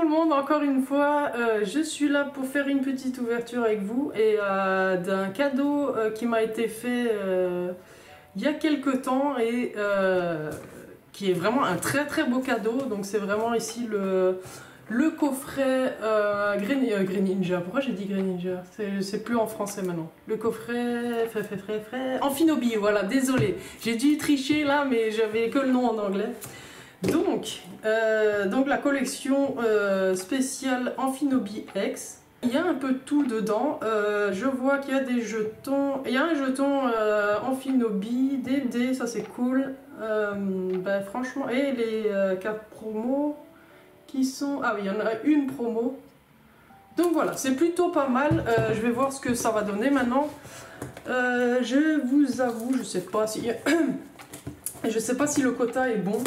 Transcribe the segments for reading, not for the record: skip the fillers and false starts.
tout le monde, encore une fois, je suis là pour faire une petite ouverture avec vous et d'un cadeau qui m'a été fait il y a quelques temps et qui est vraiment un très très beau cadeau. Donc c'est vraiment ici le coffret Green Ninja. Pourquoi j'ai dit Green Ninja? C'est plus en français maintenant. Le coffret Amphinobi, voilà, désolé. J'ai dû tricher là, mais j'avais que le nom en anglais. Donc la collection spéciale Amphinobi X. Il y a un peu de tout dedans. Je vois qu'il y a des jetons. Il y a un jeton Amphinobi, des dés, ça c'est cool. Franchement, et les cartes promo qui sont. Ah oui, il y en a une promo. Donc voilà, c'est plutôt pas mal. Je vais voir ce que ça va donner maintenant. Je vous avoue, je sais pas si le quota est bon.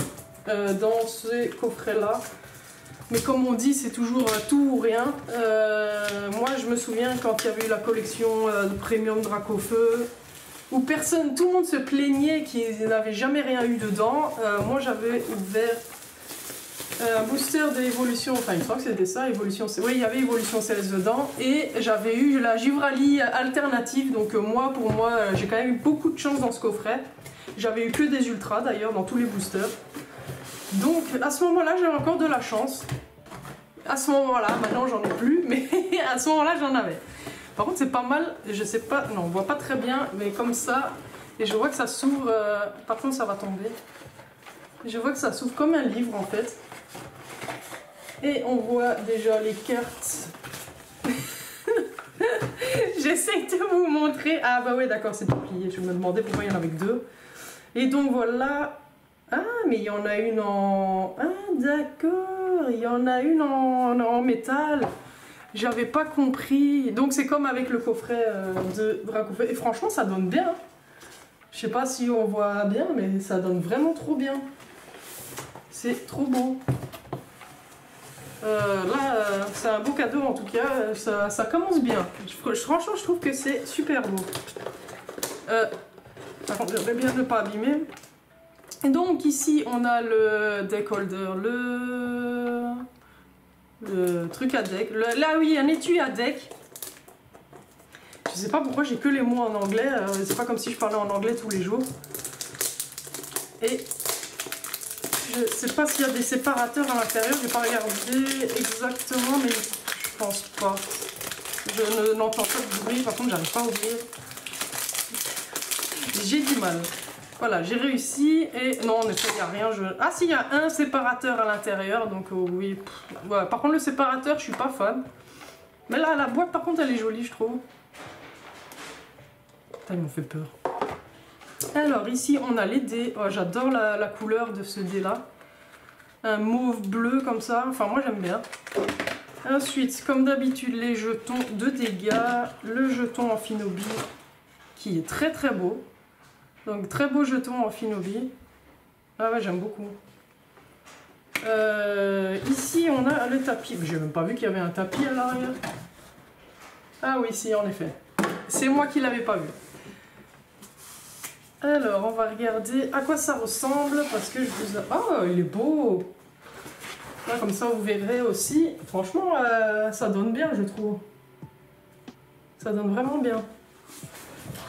Dans ces coffrets là, mais comme on dit, c'est toujours tout ou rien. Moi je me souviens quand il y avait eu la collection Premium Dracofeu où tout le monde se plaignait qu'ils n'avaient jamais rien eu dedans. Moi j'avais ouvert un booster d'évolution, enfin il me semble que c'était ça, évolution, oui il y avait évolution 16 dedans, et j'avais eu la Givrali alternative. Donc pour moi j'ai quand même eu beaucoup de chance dans ce coffret. J'avais eu que des ultras d'ailleurs dans tous les boosters. Donc à ce moment-là j'avais encore de la chance. À ce moment-là, maintenant j'en ai plus, mais à ce moment-là j'en avais. Par contre c'est pas mal, je sais pas, non on voit pas très bien, mais comme ça, et je vois que ça s'ouvre, par contre ça va tomber. Je vois que ça s'ouvre comme un livre en fait. Et on voit déjà les cartes. J'essaie de vous montrer. Ah bah ouais d'accord, c'est tout plié, je me demandais pourquoi il y en avait que deux. Et donc voilà. Ah, mais il y en a une en... Ah, d'accord, il y en a une en métal. J'avais pas compris. Donc c'est comme avec le coffret de Dracofeu. Et franchement, ça donne bien. Je sais pas si on voit bien, mais ça donne vraiment trop bien. C'est trop beau. C'est un beau cadeau en tout cas. Ça commence bien. Franchement, je trouve que c'est super beau. Par contre, j'aimerais bien ne pas abîmer. Donc ici on a le deck holder, le truc à deck, là oui un étui à deck. Je sais pas pourquoi j'ai que les mots en anglais, c'est pas comme si je parlais en anglais tous les jours. Et je sais pas s'il y a des séparateurs à l'intérieur, j'ai pas regardé exactement mais je pense pas. Je n'entends pas de bruit, par contre j'arrive pas à ouvrir. J'ai du mal. Voilà, j'ai réussi et non, en effet, il n'y a rien. Ah si, il y a un séparateur à l'intérieur, donc oui. Voilà. Par contre, le séparateur, je suis pas fan. Mais là, la boîte, par contre, elle est jolie, je trouve. Putain, ils m'ont fait peur. Alors, ici, on a les dés. Oh, j'adore la couleur de ce dé-là. Un mauve bleu comme ça. Enfin, moi, j'aime bien. Ensuite, comme d'habitude, les jetons de dégâts. Le jeton Amphinobi, qui est très très beau. Donc très beau jeton Amphinobi. Ah ouais, j'aime beaucoup. Ici on a le tapis. J'ai même pas vu qu'il y avait un tapis à l'arrière. Ah oui, si, en effet. C'est moi qui l'avais pas vu. Alors on va regarder à quoi ça ressemble parce que je vous... Oh, il est beau. Là comme ça vous verrez aussi. Franchement ça donne bien, je trouve. Ça donne vraiment bien.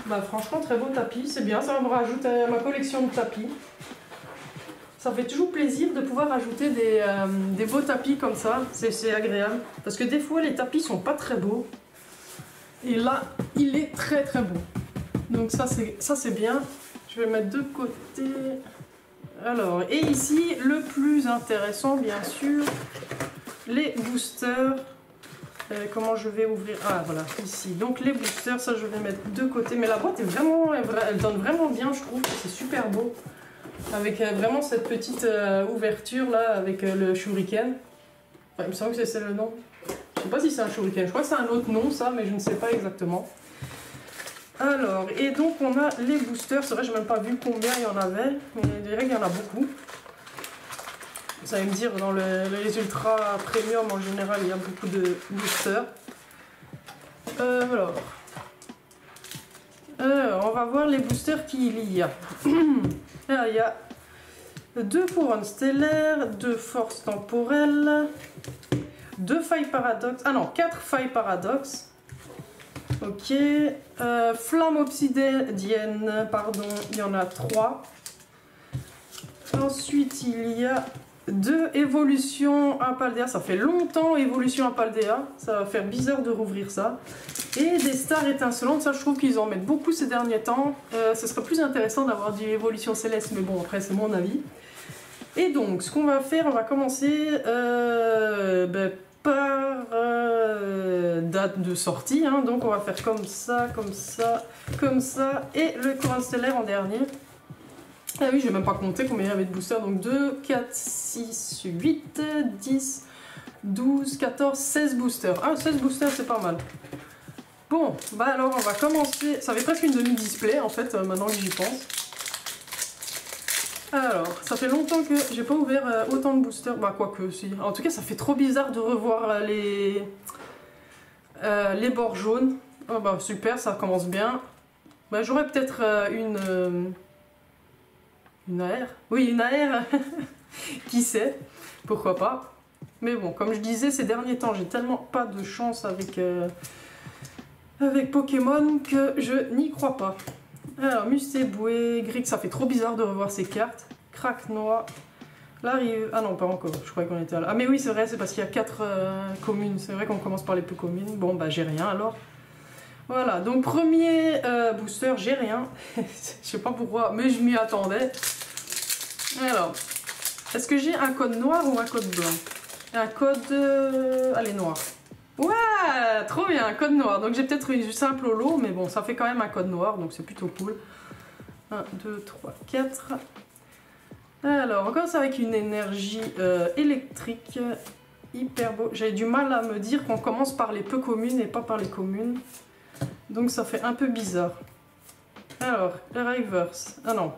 Bah franchement très beau tapis, c'est bien, ça me rajoute à ma collection de tapis. Ça fait toujours plaisir de pouvoir ajouter des beaux tapis comme ça, c'est agréable. Parce que des fois les tapis sont pas très beaux. Et là, il est très très beau. Donc ça c'est bien. Je vais le mettre de côté. Alors, et ici, le plus intéressant bien sûr, les boosters. Comment je vais ouvrir? Ah voilà, ici. Donc les boosters, ça je vais mettre de côté. Mais la boîte est vraiment, elle donne vraiment bien, je trouve. C'est super beau. Avec vraiment cette petite ouverture là, avec le shuriken. Enfin, il me semble que c'est le nom. Je sais pas si c'est un shuriken. Je crois que c'est un autre nom ça, mais je ne sais pas exactement. Alors, et donc on a les boosters. C'est vrai, j'ai même pas vu combien il y en avait. Mais je dirais qu'il y en a beaucoup. Vous allez me dire, dans les ultra premium en général, il y a beaucoup de boosters. Alors, on va voir les boosters qu'il y a. Alors, il y a 2 couronnes stellaires, 2 forces temporelles, 2 failles paradoxe. Ah non, 4 failles paradoxe. Ok. Flamme obsidienne, pardon, il y en a 3. Ensuite, il y a 2 évolutions à Paldea. Ça fait longtemps, évolution à Paldea. Ça va faire bizarre de rouvrir ça. Et des stars étincelantes. Ça, je trouve qu'ils en mettent beaucoup ces derniers temps. Ce serait plus intéressant d'avoir du évolution céleste. Mais bon, après, c'est mon avis. Et donc, ce qu'on va faire, on va commencer par date de sortie. Hein. Donc, on va faire comme ça, comme ça, comme ça. Et le couronne stellaire en dernier. Ah oui, je n'ai même pas compté combien il y avait de boosters. Donc 2, 4, 6, 8, 10, 12, 14, 16 boosters. Ah, 16 boosters, c'est pas mal. Bon, bah alors on va commencer. Ça fait presque une demi-display en fait, maintenant que j'y pense. Alors, ça fait longtemps que j'ai pas ouvert autant de boosters. Bah, quoique, si. En tout cas, ça fait trop bizarre de revoir les bords jaunes. Oh, bah, super, ça commence bien. Bah, j'aurais peut-être une AR? Oui, une AR. Qui sait? Pourquoi pas? Mais bon, comme je disais, ces derniers temps, j'ai tellement pas de chance avec Pokémon que je n'y crois pas. Alors, Mustéboué, Grick, ça fait trop bizarre de revoir ces cartes. Crack Noir. L'arrivée. Ah non, pas encore, je croyais qu'on était là. Ah, mais oui, c'est vrai, c'est parce qu'il y a 4 communes. C'est vrai qu'on commence par les plus communes. Bon, bah, j'ai rien alors. Voilà, donc premier booster, j'ai rien. Je sais pas pourquoi, mais je m'y attendais. Alors, est-ce que j'ai un code noir ou un code blanc? Un code... allez, noir. Ouais, trop bien, un code noir. Donc j'ai peut-être une simple holo, mais bon, ça fait quand même un code noir, donc c'est plutôt cool. 1, 2, 3, 4. Alors, on commence avec une énergie électrique. Hyper beau. J'avais du mal à me dire qu'on commence par les peu communes et pas par les communes. Donc ça fait un peu bizarre. Alors, la reverse. Ah non.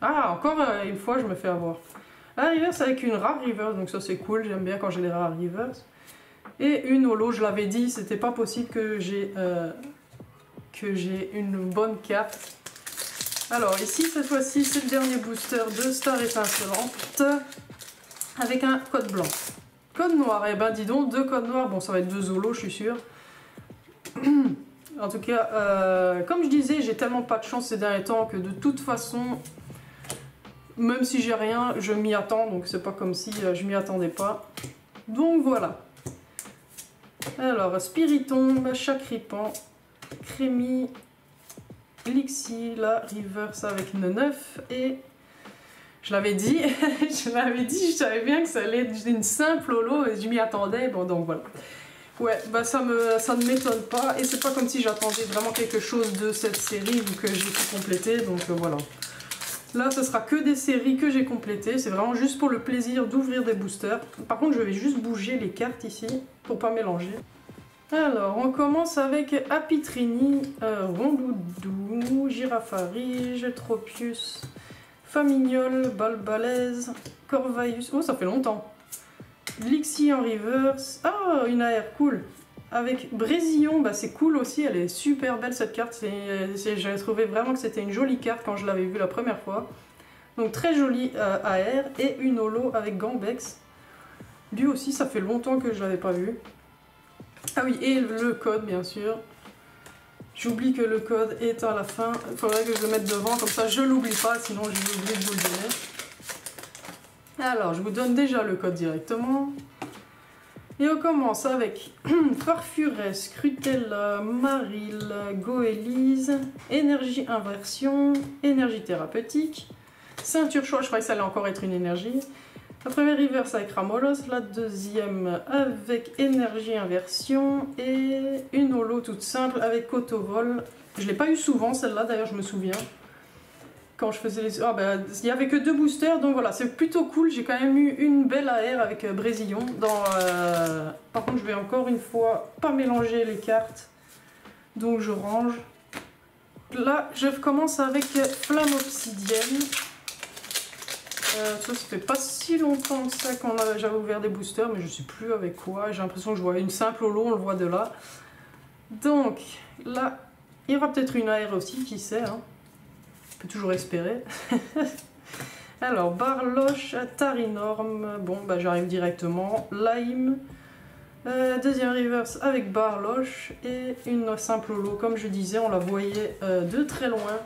Ah, encore une fois, je me fais avoir. La reverse avec une rare reverse, donc ça c'est cool. J'aime bien quand j'ai les rares reverse. Et une holo, je l'avais dit, c'était pas possible que j'ai une bonne carte. Alors ici, cette fois-ci, c'est le dernier booster de Star Étincelante avec un code blanc. Code noir, et ben dis donc, 2 codes noirs. Bon, ça va être 2 holos, je suis sûre. En tout cas, comme je disais, j'ai tellement pas de chance ces derniers temps que de toute façon, même si j'ai rien, je m'y attends. Donc c'est pas comme si je m'y attendais pas. Donc voilà. Alors, Spiritomb, Chacripan, Crémy, Lixie, la Reverse avec une 9 et... Je l'avais dit, je savais bien que ça allait être une simple holo et je m'y attendais, bon donc voilà. Ouais, bah ça ne m'étonne pas et c'est pas comme si j'attendais vraiment quelque chose de cette série vu que j'ai tout complété, donc voilà. Là, ce sera que des séries que j'ai complétées, c'est vraiment juste pour le plaisir d'ouvrir des boosters. Par contre, je vais juste bouger les cartes ici pour pas mélanger. Alors, on commence avec Apitrini, Rondoudou, Girafarige, Tropius, Famignol, Balbalaise, Corvaeus. Oh, ça fait longtemps. Lixie en reverse. Ah, une AR, cool. Avec Brésillon, bah c'est cool aussi, elle est super belle cette carte. J'avais trouvé vraiment que c'était une jolie carte quand je l'avais vue la première fois. Donc très jolie AR et une holo avec Gambex. Lui aussi, ça fait longtemps que je l'avais pas vu. Ah oui, et le code bien sûr. J'oublie que le code est à la fin. Il faudrait que je le mette devant, comme ça je l'oublie pas, sinon je vais oublier de vous le donner. Alors, je vous donne déjà le code directement. Et on commence avec Farfurès, Scrutella, Maril, Goélise, Énergie Inversion, Énergie Thérapeutique, Ceinture Choix, je croyais que ça allait encore être une énergie. La première reverse avec Ramolos, la deuxième avec Énergie Inversion et une holo toute simple avec Cotovol. Je ne l'ai pas eu souvent celle-là, d'ailleurs je me souviens. Quand je faisais les... Ah ben, il n'y avait que 2 boosters, donc voilà, c'est plutôt cool. J'ai quand même eu une belle AR avec Brésillon. Par contre, je vais encore une fois pas mélanger les cartes. Donc je range. Là, je commence avec Flamme Obsidienne. Ça fait pas si longtemps que ça j'avais ouvert des boosters, mais je sais plus avec quoi. J'ai l'impression que je vois une simple holo, on le voit de là. Donc là, il y aura peut-être une AR aussi, qui sait, hein. On peut toujours espérer. Alors, Barloche, Tarinorm, bon, bah j'arrive directement. Lime, Deuxième reverse avec Barloche et une simple holo. Comme je disais, on la voyait de très loin.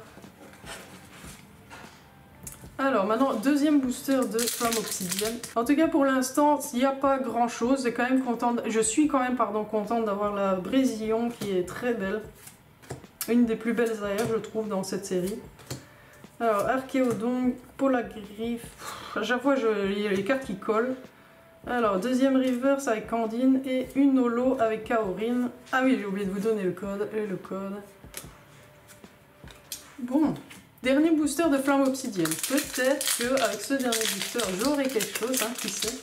Alors maintenant, deuxième booster de Flamme Obsidienne. En tout cas pour l'instant, il n'y a pas grand chose. Je suis quand même contente d'avoir la Brésillon qui est très belle. Une des plus belles ailleurs je trouve dans cette série. Alors Archéodon, Polagriffe, à chaque fois il y a les cartes qui collent. Alors deuxième reverse avec Candine et une holo avec Kaorin. Ah oui, j'ai oublié de vous donner le code. Et le code. Bon. Dernier booster de Flamme Obsidienne. Peut-être qu'avec ce dernier booster, j'aurai quelque chose, hein, qui sait.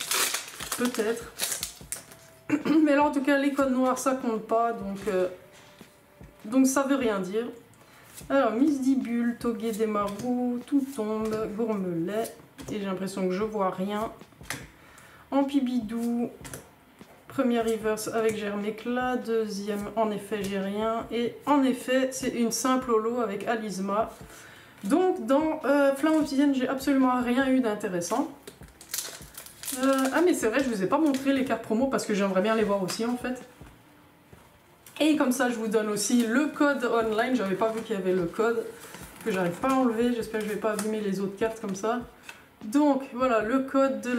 Peut-être. Mais là, en tout cas, les codes noirs, ça compte pas, donc ça veut rien dire. Alors, Misdibule, Toguet des Marous, Tout tombe, Gourmelet. Et j'ai l'impression que je vois rien. Ampibidou. Première reverse avec Germéclat. Deuxième, en effet, j'ai rien. Et en effet, c'est une simple holo avec Alizma. Donc dans Flamme Obsidienne, j'ai absolument rien eu d'intéressant. Ah mais c'est vrai, je vous ai pas montré les cartes promo parce que j'aimerais bien les voir aussi en fait. Et comme ça, je vous donne aussi le code online. J'avais pas vu qu'il y avait le code que j'arrive pas à enlever. J'espère que je vais pas abîmer les autres cartes comme ça. Donc voilà, le code de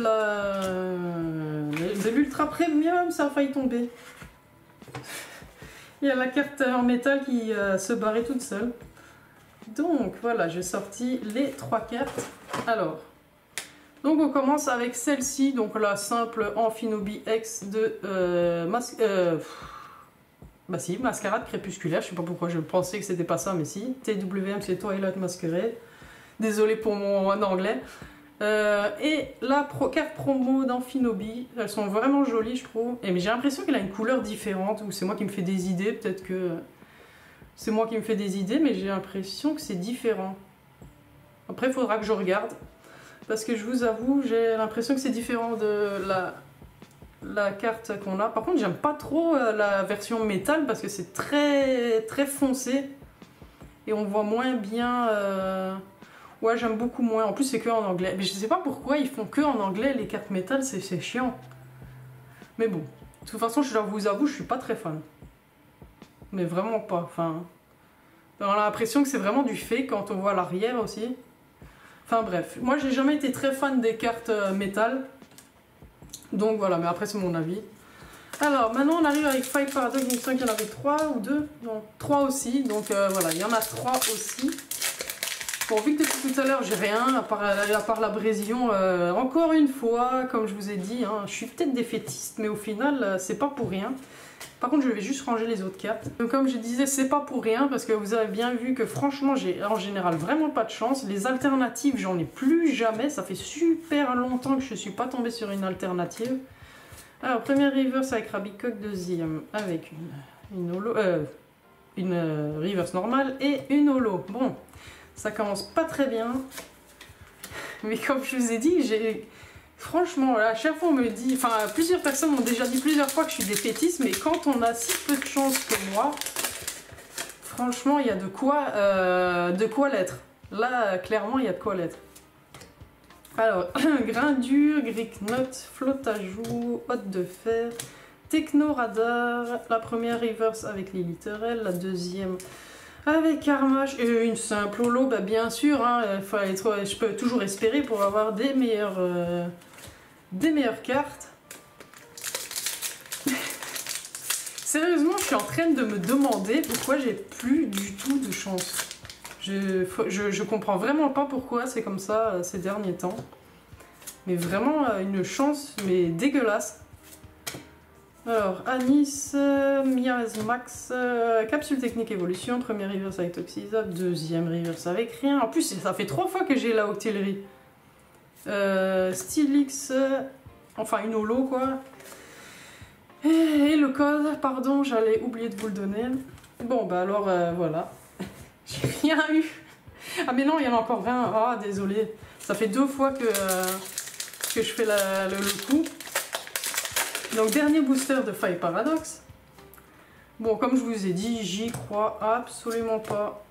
l'Ultra Premium, ça a failli tomber. Il y a la carte en métal qui se barrait toute seule. Donc voilà, j'ai sorti les 3 cartes. Alors, donc on commence avec celle-ci, donc la simple Amphinobi X de Mascarade Crépusculaire. Je sais pas pourquoi je pensais que c'était pas ça, mais si. TWM, c'est Twilight Masquerade. Désolé pour mon anglais. Et la carte promo d'Amphinobi, elles sont vraiment jolies, je trouve. Mais j'ai l'impression qu'elle a une couleur différente, ou c'est moi qui me fais des idées, peut-être que... C'est moi qui me fais des idées, mais j'ai l'impression que c'est différent. Après, il faudra que je regarde. Parce que je vous avoue, j'ai l'impression que c'est différent de la carte qu'on a. Par contre, j'aime pas trop la version métal parce que c'est très, très foncé. Et on voit moins bien... Ouais, j'aime beaucoup moins. En plus, c'est que en anglais. Mais je sais pas pourquoi ils font que en anglais les cartes métal, c'est chiant. Mais bon. De toute façon, je vous avoue, je suis pas très fan. Mais vraiment pas, enfin... On a l'impression que c'est vraiment du fake quand on voit l'arrière aussi. Enfin bref, moi j'ai jamais été très fan des cartes métal. Donc voilà, mais après c'est mon avis. Alors maintenant on arrive avec Five Paradox, il me semble qu'il y en avait 3 ou 2. Non, 3 aussi, donc voilà, il y en a 3 aussi. Bon, vu que depuis tout à l'heure j'ai rien, à part la Brésillon, encore une fois, comme je vous ai dit, hein, je suis peut-être défaitiste, mais au final c'est pas pour rien. Par contre, je vais juste ranger les autres cartes. Donc, comme je disais, c'est pas pour rien parce que vous avez bien vu que franchement, j'ai en général vraiment pas de chance. Les alternatives, j'en ai plus jamais. Ça fait super longtemps que je suis pas tombée sur une alternative. Alors, première reverse avec Rabicoque, deuxième avec une holo, une reverse normale et une holo. Bon, ça commence pas très bien. Mais comme je vous ai dit, franchement, à chaque fois on me dit, enfin plusieurs personnes m'ont déjà dit plusieurs fois que je suis défaitiste, mais quand on a si peu de chance que moi, franchement il y a de quoi l'être. Là, clairement, il y a de quoi l'être. Alors, grain dur, Greek Note, flotte à joue, hotte de fer, Techno Radar, la première reverse avec les littorels, la deuxième avec Armache et une simple holo, bah bien sûr, hein, je peux toujours espérer pour avoir des meilleures cartes. Sérieusement, je suis en train de me demander pourquoi j'ai plus du tout de chance. Je comprends vraiment pas pourquoi c'est comme ça ces derniers temps. Mais vraiment une chance, mais dégueulasse. Alors, Anis, Miasmax, capsule technique évolution, première reverse avec Toxizab, deuxième reverse avec rien. En plus, ça fait 3 fois que j'ai la octellerie. Stylix, enfin une holo quoi. Et le code, pardon, j'allais oublier de vous le donner. Bon, bah alors voilà. J'ai rien eu. Ah, mais non, il y en a encore 20. Ah, désolé. Ça fait 2 fois que je fais le coup. Donc dernier booster de Five Paradox. Bon, comme je vous ai dit, j'y crois absolument pas.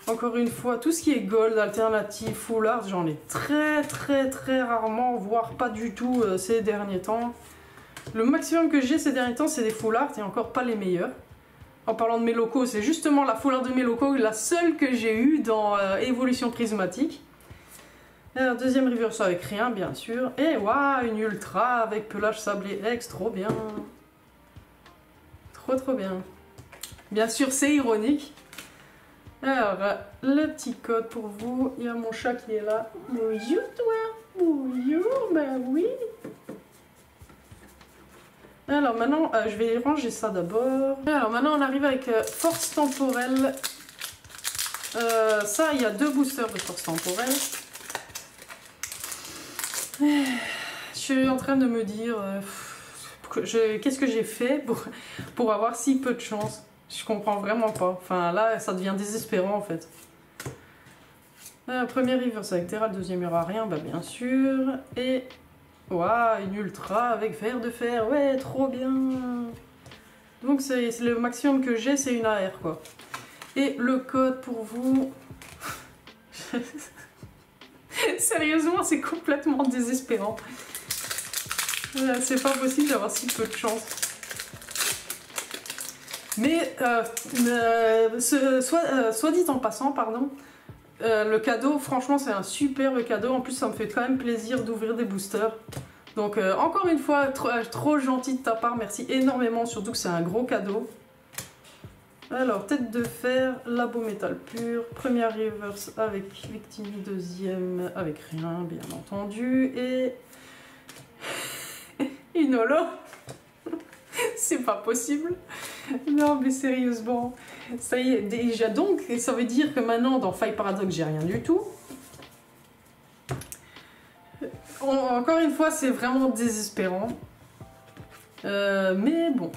Encore une fois, tout ce qui est gold, alternative, full art, j'en ai très rarement, voire pas du tout ces derniers temps. Le maximum que j'ai ces derniers temps, c'est des full art et encore pas les meilleurs. En parlant de mes locaux, c'est justement la full art de mes locaux, la seule que j'ai eue dans Évolution Prismatique. Alors, deuxième reverse avec rien, bien sûr. Et waouh, une ultra avec pelage sablé X, trop bien. Trop bien. Bien sûr, c'est ironique. Alors, le petit code pour vous. Il y a mon chat qui est là. Bonjour toi. Bonjour, bah oui. Alors maintenant, je vais ranger ça d'abord. Alors maintenant, on arrive avec force temporelle. Ça, il y a 2 boosters de force temporelle. Je suis en train de me dire... qu'est-ce que j'ai fait pour avoir si peu de chance? Je comprends vraiment pas. Enfin là, ça devient désespérant en fait. Premier reverse avec Terra, le deuxième il n'y aura rien, bah bien sûr. Et... waouh, une ultra avec fer de fer, ouais, trop bien. Donc c'est le maximum que j'ai, c'est une AR quoi. Et le code pour vous... Sérieusement, c'est complètement désespérant. C'est pas possible d'avoir si peu de chance. Mais, soit dit en passant, pardon, le cadeau, franchement, c'est un superbe cadeau. En plus, ça me fait quand même plaisir d'ouvrir des boosters. Donc, encore une fois, trop gentil de ta part. Merci énormément, surtout que c'est un gros cadeau. Alors, tête de fer, labo métal pur, première reverse avec Victini, deuxième avec rien, bien entendu, et une holo. C'est pas possible. Non, mais sérieusement, ça y est, déjà donc, et ça veut dire que maintenant, dans Faille Paradox, j'ai rien du tout. Encore une fois, c'est vraiment désespérant. Mais bon.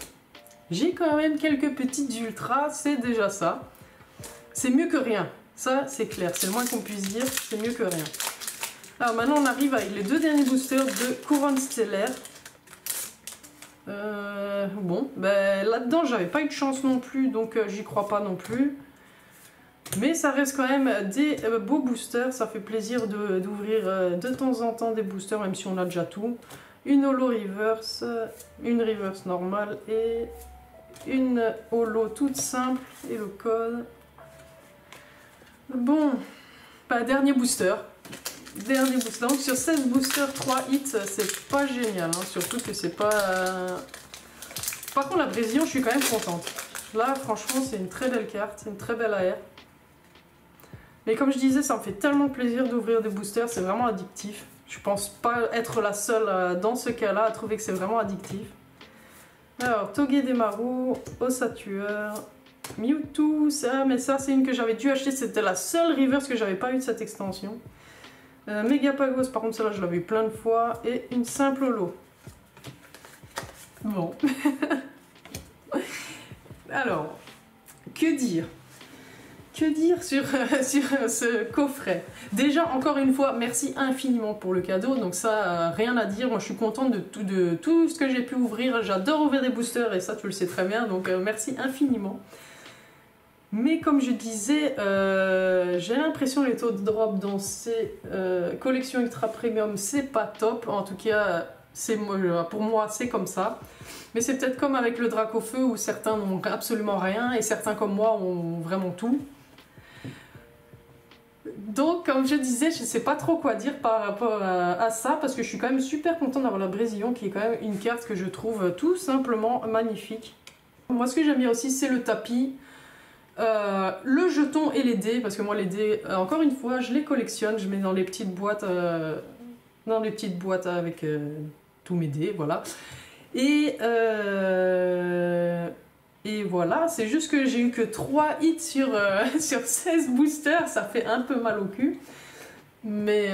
J'ai quand même quelques petites ultras, c'est déjà ça. C'est mieux que rien, ça c'est clair, c'est le moins qu'on puisse dire, c'est mieux que rien. Alors maintenant on arrive avec les 2 derniers boosters de Couronne Stellaire. Bon, ben là-dedans j'avais pas eu de chance non plus, donc j'y crois pas non plus. Mais ça reste quand même des beaux boosters, ça fait plaisir d'ouvrir de temps en temps des boosters, même si on a déjà tout. Une holo reverse, une reverse normale et... une holo toute simple et le code. Bon, bah, dernier booster. Donc sur 16 boosters, 3 hits, c'est pas génial. Hein, surtout que c'est pas... Par contre, la Brésilien, je suis quand même contente. Là, franchement, c'est une très belle carte, c'est une très belle AR. Mais comme je disais, ça me fait tellement plaisir d'ouvrir des boosters, c'est vraiment addictif. Je pense pas être la seule dans ce cas-là à trouver que c'est vraiment addictif. Alors, Togedemaru, Ossatueur, Mewtwo, ça, mais ça c'est une que j'avais dû acheter, c'était la seule reverse que j'avais pas eu de cette extension. Megapagos, par contre celle-là je l'avais eu plein de fois, et une simple holo. Bon. Alors, que dire? Que dire sur ce coffret? Déjà, encore une fois, merci infiniment pour le cadeau. Donc ça, rien à dire. Moi, je suis contente de tout ce que j'ai pu ouvrir. J'adore ouvrir des boosters et ça, tu le sais très bien. Donc merci infiniment. Mais comme je disais, j'ai l'impression que les taux de drop dans ces collections Ultra Premium, c'est pas top. En tout cas, pour moi, c'est comme ça. Mais c'est peut-être comme avec le Dracofeu où certains n'ont absolument rien et certains comme moi ont vraiment tout. Donc, comme je disais, je ne sais pas trop quoi dire par rapport à ça, parce que je suis quand même super contente d'avoir la Brésilien, qui est quand même une carte que je trouve tout simplement magnifique. Moi, ce que j'aime bien aussi, c'est le tapis, le jeton et les dés, parce que moi, les dés, encore une fois, je les collectionne, je mets dans les petites boîtes, avec tous mes dés, voilà. Et voilà, c'est juste que j'ai eu que 3 hits sur 16 boosters, ça fait un peu mal au cul. Mais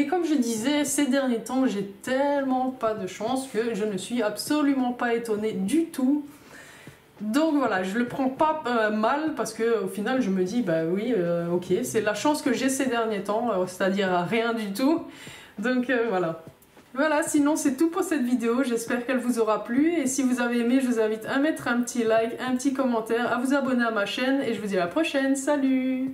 comme je disais, ces derniers temps, j'ai tellement pas de chance que je ne suis absolument pas étonnée du tout. Donc voilà, je le prends pas mal parce que au final je me dis, bah oui, ok, c'est la chance que j'ai ces derniers temps, c'est-à-dire rien du tout. Donc voilà. Voilà, sinon c'est tout pour cette vidéo, j'espère qu'elle vous aura plu et si vous avez aimé, je vous invite à mettre un petit like, un petit commentaire, à vous abonner à ma chaîne et je vous dis à la prochaine, salut!